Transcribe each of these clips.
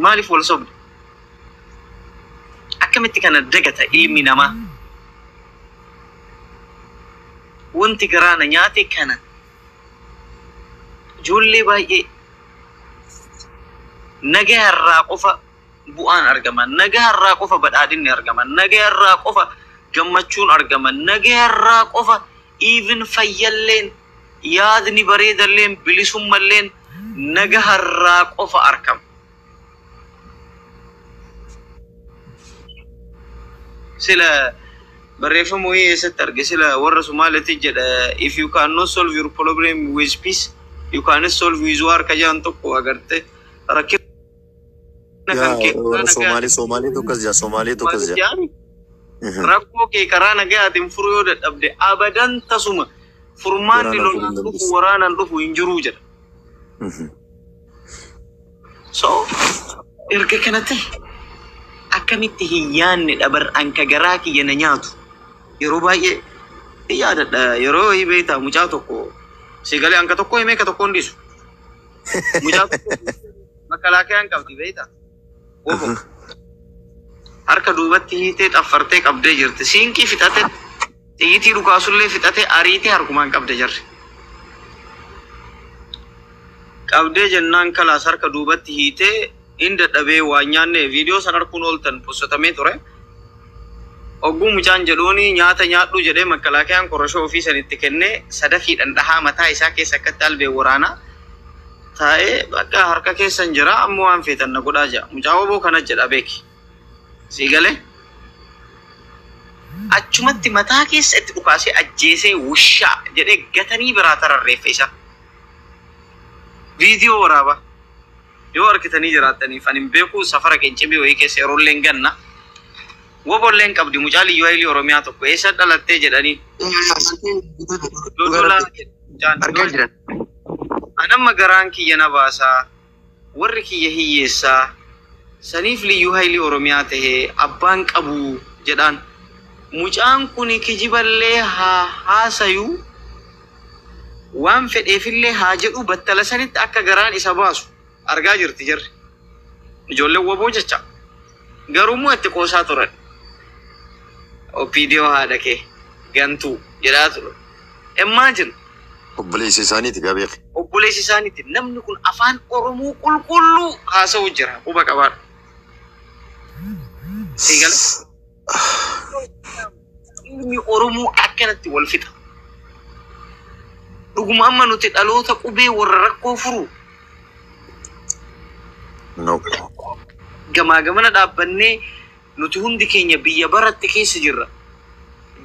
مالي فول صبر أكملت كانت دقة إلمي نما وانت قرانا نياتي كانت جولي باي نجاه الراقفة بوان أرجمان نجاه الراقفة بدأدين أرجمان نجاه الراقفة جمتشون أرجمان نجاه الراقفة even فيلين يادني بريد اللين بلسوم اللين نجاه الراقفة أركم سلا بريفهم وهي سترجع سلا ورثوا مالة تجد if you cannot solve your problem with peace you cannot solve with war كجان تقو أقرته ركب Somali tu kerja, Somali tu kerja. Rakko ke karana gaya tim furu dat abde abadan tasuma furman di lon tu warana tu injuru jer. So irke kenate akami tihiyan ni dabar angka garaki yana nyatu. Yoro baye iya dat yoro ibe ta mucato ko sigale angka to ko ime ka to kondisu. Mucato makalake angka tibeta. Wobo harka duubatti hiiteet affartee qabdee jirti siinkii fixate xiyyitii dhukaasullee fixate ariitee harkumaan qabde jarri qabdee jennaan kalaas harka duubatti hiitee inda dhabee waa nyaanne viidiyoo san harkuun ooltan postatamee ture ogguu mucaan jedhuuni nyaata nyaadhu jedhee makkalaakayaan korashoo ofii sanitti kennee sadafiidhan dhahaa mataa isaa keessa akkatti albee waraanaa taa'ee bakka harka keessan jira ammoo waan feetan na godhaa jira mucaa woboo kana jedha beeki sigale achumatti mataa keessa itti dhukaasee ajjeesee wushaa jedhee gatanii biraa tararreeffe isa viidiyoo waraaba yoo argitanii jiraataniif ani beeku safara qencimii wayii keessa yeroolleen ganna wobolleen qabdi mucaa liyyuu haayilii oromiyaa tokko eessa dhalattee jedhanii argaa jiran anamma garaan kiyya na baasaa warri kiyya hiyyeessaa saniif liyyuu haayilii oromiyaa tahee abbaan qabu jedhaan mucaan kuni kijiballee haa haasayuu waan fedheefillee haa jedhu battala sanitti akka garaan isa baasu argaa jirti jarri ijoollee woboo jecha garuummoo itti qoosaa turan opiidiyoo haadha kee gantuu jedhaa ture imagine obboleessi isaaniiti gabeeqi obboleessi isaaniiti namni kun afaan oromoo qulqulluu haasa'u jira quba qabaadha sigala ilmi oromoo akkanatti wal fixa dhuguma amma nuti dhaloota qubee warra rakkoo furu gamaa gamana dhaabbannee nuti hundi keenya biyya baratti keessa jirra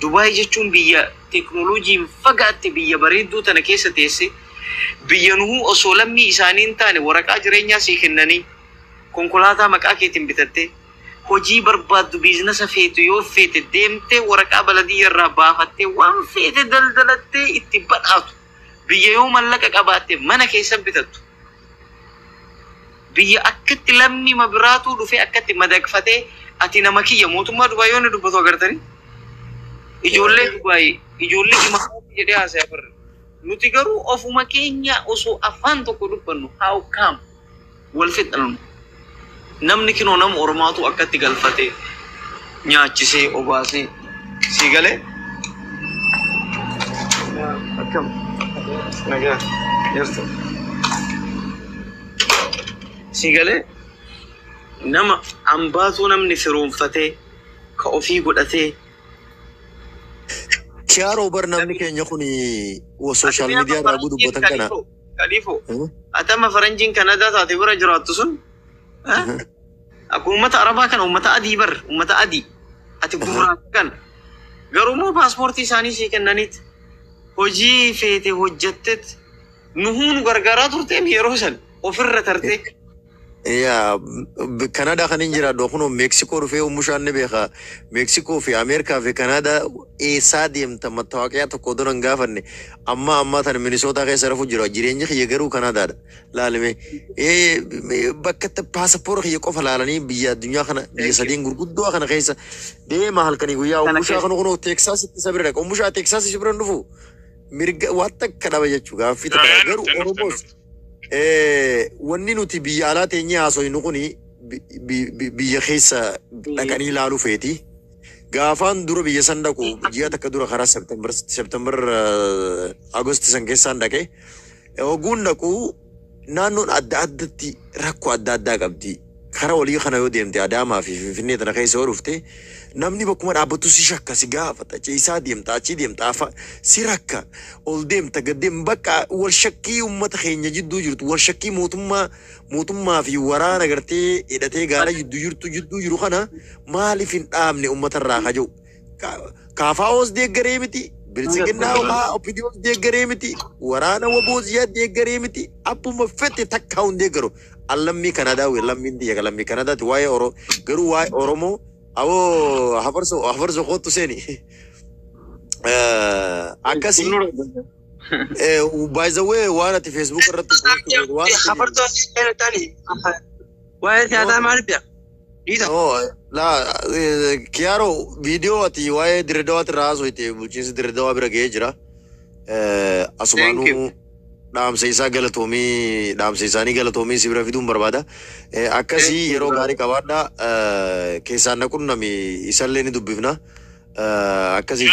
Dubai jechuun biyya teknooloojiin fagaatte biyya bareedduu tana keessa teesse biyya nuhu osoo lammii isaanii hin taane waraqaa jireenyaa sii kennanii konkolaataa maqaa keetiin bitatte hojii barbaaddu biizinasa feetu yoo feete deemtee waraqaa baladiyyaa irraa baafattee waan feete daldalattee itti badhaatu biyya yoo mallaqa qabaatte mana keessa bitattu biyya akkatti lammii mabiraatu dhufee akkatti madaqfatee ati nama kiyya mootummaa Dubai yoo ni dubbatu agartanii ijoollee Dubai ijoollee imaamatti jedhee haasa'aa barre nuti garuu ofuma keenya osoo afaan tokko dubbannu how come wal fixannu namni kinoo nama oromaatu akkatti galfatee nyaachisee obaasee si galee akkam nagaa jirtu si galee nama ambaatu namni firoonfatee ka ofii godhatee Chiaro barnamni keenya kuni wa social media irraa dubbatan kana Kalifo atama faranjin Canada taate bira jiraattu sun akkuma ummata arabaa kana ummata adii bar ummata adii ati gurraacha kan garumoo paaspoortii isaanii sii kennaniit hojii feete hojjettet nuhuun gargaaraa turteen yeroo san ofirra tartee Ya Canada kan injira dokuno Mexico rufe umushanne beeka Mexico fi America fi Canada sadim tamatawaqiyat ko donan gafanne amma tan Minnesota keessa rafu jiro jireenyi khiye garu Canada laalme bakka passport khiye qofa laalani biya dunya kana biya sadin gurguddo kana keessa de mahal kani guya umusha kono Texas sabira ko umusha Texas sibran dufu mirga watta kadaba jechu gafita garu orobos wanni nuti biyya alaa teenye haasoo inni kuni biyya keessa dhaqanii ilaaluu feeti. Gaafaan dura biyya san dhaqu ji'a takka dura karaa Septembar Agosti san keessaan dhaqe. Oguun dhaqu naannoon adda addatti rakkoo adda addaa qabdi. Karaa walii kana yoo deemte Adaamaa fi Finfinnee tana keessa yoo dhufte namni bakkuma dhaabbatu si shakka si gaafata ciisaa deemta achii deemta si rakka ol deemta gad deemta bakka wal shakkii uummata keenya jidduu jirtu wal shakkii mootummaa fi waraana gartee hidhatee gaara jidduu jiru kana maaliif hin dhaabne uummata irraa kaja'u kaafaa'oos deeggaree miti bilisiginnaa opidiyoos deeggaree miti waraana waboosiyaa deeggaree miti abbuma fete takkaa hun deeggaru allammii Kanadaa lammiin biyya lammii Kanadaati waa'ee garuu waa'ee Oromoo awo hafarso kootu seeni akkasi by the way waan ati Facebook irratti waan hafarso seeni waa'ee siyaasaa maaliif yaa la Kiaro video ati waa'ee Dirreedawaa irraa haasofte bulchiinsi Dirreedawaa bira ga'ee jira asumaanuu dhaamsa isaanii galatoomii si bira fiduun barbaada. Akkasii yeroo gaarii qabaadha. Keessaan naquun nami isallee ni dubbifna. Akkasii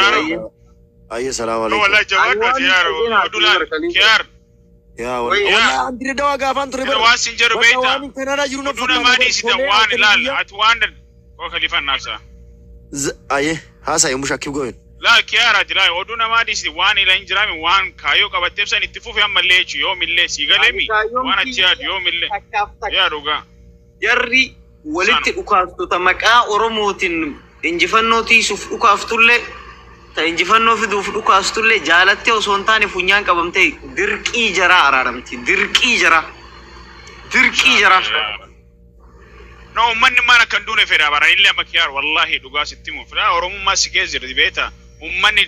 ayya salaamu alaikum. Wallahi jawaadha Kiyaaro. Odulaan Kiyaar. Yaa wallahi Dirreedawaa gaafaan ture bara. Waan sin jedhu beekta. Waan Kanadaa jiru na Oduna maadii sitan waan ilaal ati waan koo khalifan naasa. Ayye haasa'e mushakkiif goyin. La Kiyaara jira oduna maadii sitan waan ila hin jiraami waan kaayoo qabatteef san itti fufi ammallee jechu yoo millee si galemi waan achi yaadu yoo millee yaa dhugaa. Jarri walitti dhukaaftota maqaa Oromootiin injifannoo tiisuuf dhukaaftullee ta injifannoo fiduuf dhukaastullee jaalattee osoo hin taane funyaan qabamtee dirqii jaraa araaramti. Dirqii jaraa. No ummanni mana kan duune fedha bara illee amma Kiyaar wallahi dhugaa sitti muuf Oromummaa si keessa jirti beeta. Ummanni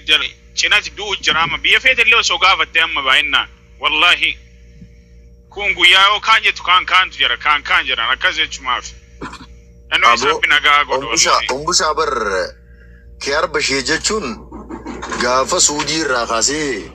cinatti du'u jira amma biyya feete illee osoo gaafatte amma baay'inaan wallahi kun guyyaa yoo kaan jettu kaantu jira kaan jira akkas jechumaaf. Anoo isa binagaa godhu wallahi. Umbushaa bar Kiyaar Bashee jechuun gaafa Suudii irraa kaasee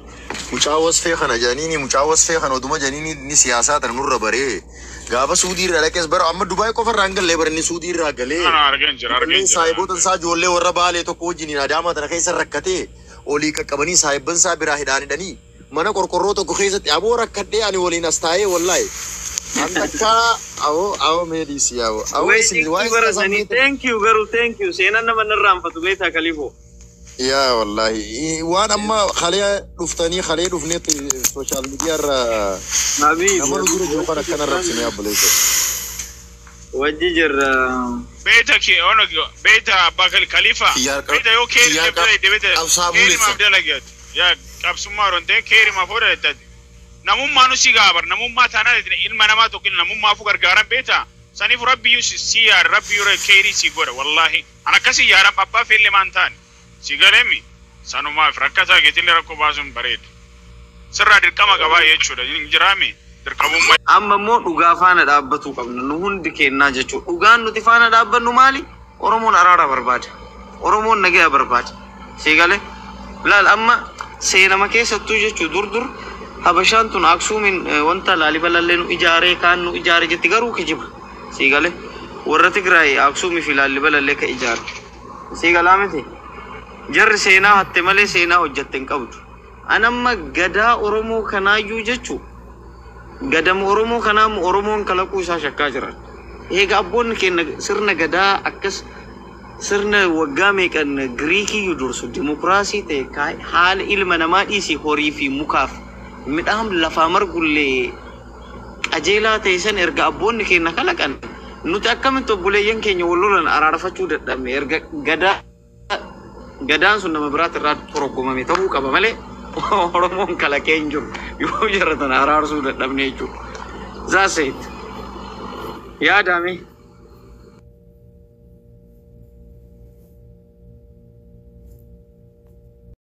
mucaa wasfee kana janiini mucaa wasfee kana oduma janiini ni siyaasaa tan nurra baree gaafa Suudii irraa dhaqees bara amma Dubaay qofa irraa galee barni Suudii irraa galee argeen jira. Saayiboota isaa ijoollee warra Baalee tokko wajjiniin Adaamaa tana keessa rakkatee olii qaqqabanii saayibban isaa biraa hidhaanidhanii mana qorqorroo tokko keessatti aboo rakkadhee ani waliin as taa'ee wallahi akka awo meedisi awo thank you garu thank you seenan nama narraanfatu beektaa Kalifoo. يا والله وانا اما خليها دفتني خليه دفني السوشيال ميديا نبي نعمل دور جو كان كان رقصني يا بليك وجيجر بيتك انا بيتا باكل خليفه بيتا يو كيري بيتا كيري ما بدلغت يا ابسمارون ده كيري ما فورت نمم مانوسي غابر نمم ما تانا علم انا ما توكل نمم ما فوق غارم بيتا سنيف ربي يسي ربي يور كيري سيغور والله انا كسي يا رب بابا في اللي مانتان سيغالمي سانو ما فركتا كيتل ركو باسم بريد سر دركما غبا يچودا انجرامي دركبو amma immoo dhugaa faana dhaabbatu qabna nu hundi kennaa jechuudha dhugaan nuti faana dhaabbannu maali Oromoon araara barbaada Oromoon nagaa barbaada seegale laal amma seenama keessattuu jechuu dur habashaan tun Aksuumin wanta Laalibalallee nu ijaaree kaan nu ijaare jetti garuu kijiba seegale warra Tigraay Aksuumi fi Laalibalallee ka ijaare seegalaa miti jarri seenaa hatte malee seenaa hojjette hin qabdu anamma gadaa Oromoo kanaayyuu jechuu gadam Oromoo kanam Oromoon kalaquu isaa shakkaa jiran eega abboonni keenya sirna gadaa akkas sirna waggaa meeqan Giriikii dursu dimokiraasii ta'e haala ilma namaa dhiisii horii fi mukaaf midhaan lafaa margullee qajeelaa ta'e san erga abboonni keenya kalaqan nuti akkamitti obboleeyyan keenya wal lolan araarfachuu dadhabne erga gadaan sun nama biraat irraa torogomame ta'uu qaba malee Oromoon kalaqee hin jiru yoo jaratan araarsuu dadhabne jechuudha. That's it. Yaadame.